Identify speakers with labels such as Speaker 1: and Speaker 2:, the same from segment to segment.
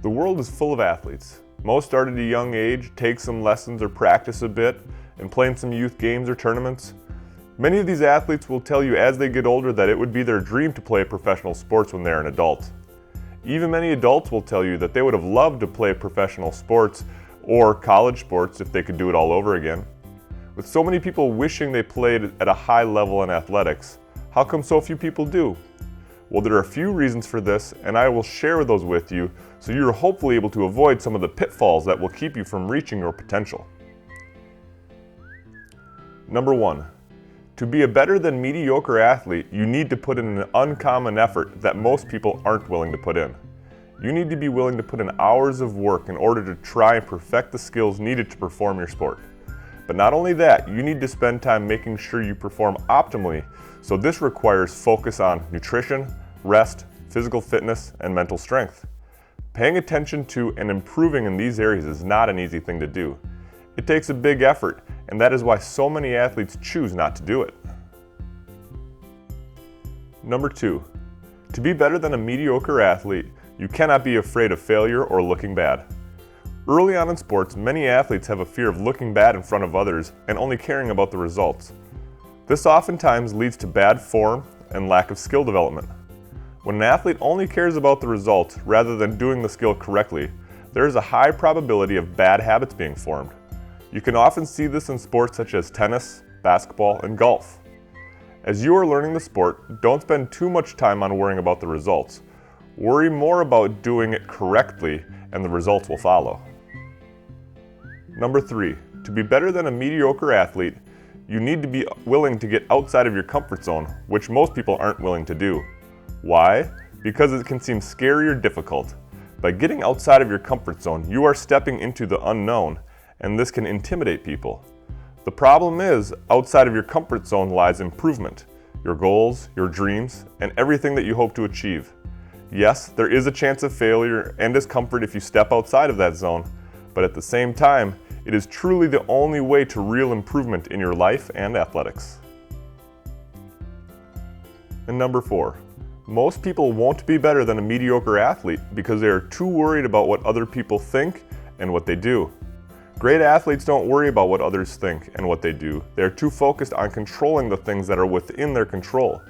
Speaker 1: The world is full of athletes. Most start at a young age, take some lessons or practice a bit, and play in some youth games or tournaments. Many of these athletes will tell you as they get older that it would be their dream to play professional sports when they're an adult. Even many adults will tell you that they would have loved to play professional sports or college sports if they could do it all over again. With so many people wishing they played at a high level in athletics, how come so few people do? Well, there are a few reasons for this, and I will share those with you so you're hopefully able to avoid some of the pitfalls that will keep you from reaching your potential. Number 1. To be a better than mediocre athlete, you need to put in an uncommon effort that most people aren't willing to put in. You need to be willing to put in hours of work in order to try and perfect the skills needed to perform your sport. But not only that, you need to spend time making sure you perform optimally, so this requires focus on nutrition, rest, physical fitness, and mental strength. Paying attention to and improving in these areas is not an easy thing to do. It takes a big effort, and that is why so many athletes choose not to do it. Number 2. To be better than a mediocre athlete, you cannot be afraid of failure or looking bad. Early on in sports, many athletes have a fear of looking bad in front of others and only caring about the results. This oftentimes leads to bad form and lack of skill development. When an athlete only cares about the results rather than doing the skill correctly, there is a high probability of bad habits being formed. You can often see this in sports such as tennis, basketball, and golf. As you are learning the sport, don't spend too much time on worrying about the results. Worry more about doing it correctly, and the results will follow. Number 3. To be better than a mediocre athlete, you need to be willing to get outside of your comfort zone, which most people aren't willing to do. Why? Because it can seem scary or difficult. By getting outside of your comfort zone, you are stepping into the unknown, and this can intimidate people. The problem is, outside of your comfort zone lies improvement, your goals, your dreams, and everything that you hope to achieve. Yes, there is a chance of failure and discomfort if you step outside of that zone, but at the same time, it is truly the only way to real improvement in your life and athletics. And number 4. Most people won't be better than a mediocre athlete because they are too worried about what other people think and what they do. Great athletes don't worry about what others think and what they do. They are too focused on controlling the things that are within their control.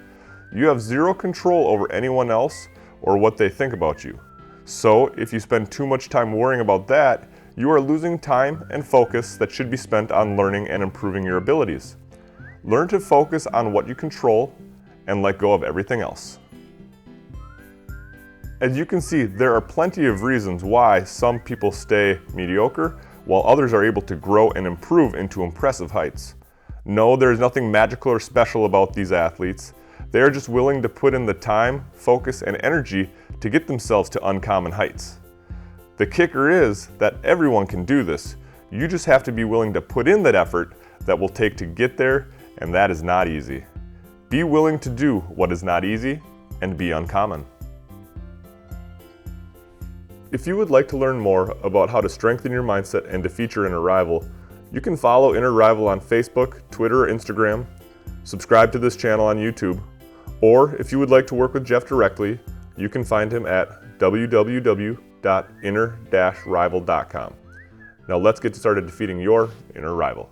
Speaker 1: You have zero control over anyone else or what they think about you. So, if you spend too much time worrying about that, you are losing time and focus that should be spent on learning and improving your abilities. Learn to focus on what you control and let go of everything else. As you can see, there are plenty of reasons why some people stay mediocre, while others are able to grow and improve into impressive heights. No, there is nothing magical or special about these athletes. They are just willing to put in the time, focus, and energy to get themselves to uncommon heights. The kicker is that everyone can do this. You just have to be willing to put in that effort that will take to get there, and that is not easy. Be willing to do what is not easy and be uncommon. If you would like to learn more about how to strengthen your mindset and defeat your inner rival, you can follow Inner Rival on Facebook, Twitter, or Instagram, subscribe to this channel on YouTube, or if you would like to work with Jeff directly, you can find him at www.inner-rival.com. Now let's get started defeating your inner rival.